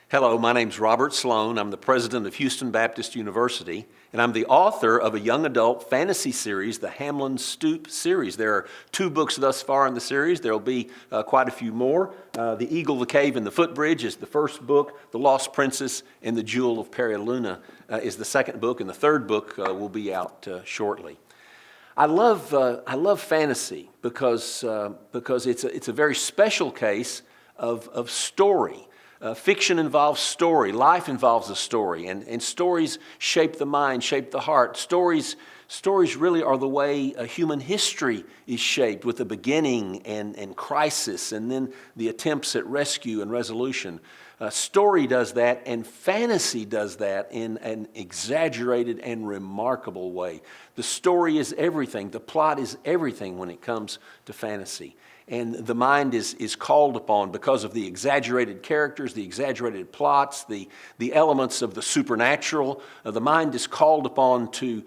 Hello, my name's Robert Sloan. I'm the president of Houston Baptist University, and I'm the author of a young adult fantasy series, the Hamlin Stoop series. There are 2 books thus far in the series. There will be quite a few more. The Eagle, the Cave, and the Footbridge is the first book. The Lost Princess and the Jewel of Periluna is the second book, and the third book will be out shortly. I love fantasy because it's a very special case of story. Fiction involves story. Life involves a story, and stories shape the mind, shape the heart. Stories really are the way human history is shaped, with a beginning and crisis, and then the attempts at rescue and resolution. Story does that, and fantasy does that in an exaggerated and remarkable way. The story is everything. The plot is everything when it comes to fantasy. And the mind is called upon because of the exaggerated characters, the exaggerated plots, the elements of the supernatural. The mind is called upon to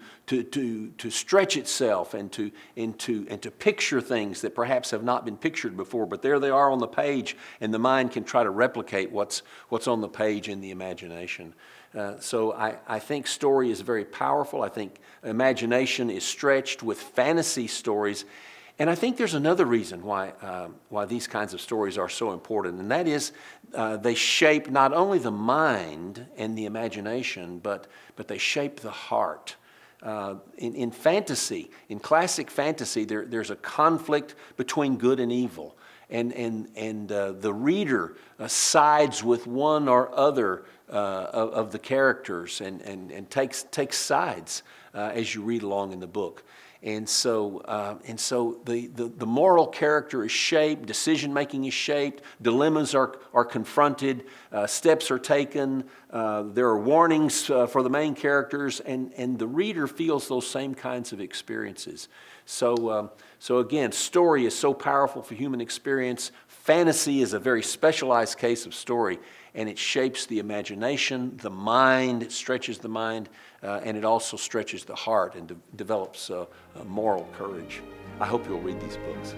stretch itself and to picture things that perhaps have not been pictured before. But there they are on the page, and the mind can try to replicate what's on the page in the imagination. So I think story is very powerful. I think imagination is stretched with fantasy stories. And I think there's another reason why these kinds of stories are so important, and that is they shape not only the mind and the imagination, but they shape the heart. In fantasy, in classic fantasy, there's a conflict between good and evil, and the reader sides with one or other of the characters and takes sides as you read along in the book. And so the moral character is shaped, decision making is shaped, dilemmas are confronted, steps are taken, there are warnings for the main characters, and the reader feels those same kinds of experiences. So again, story is so powerful for human experience. Fantasy is a very specialized case of story, and it shapes the imagination, the mind, it stretches the mind, and it also stretches the heart and develops moral courage. I hope you'll read these books.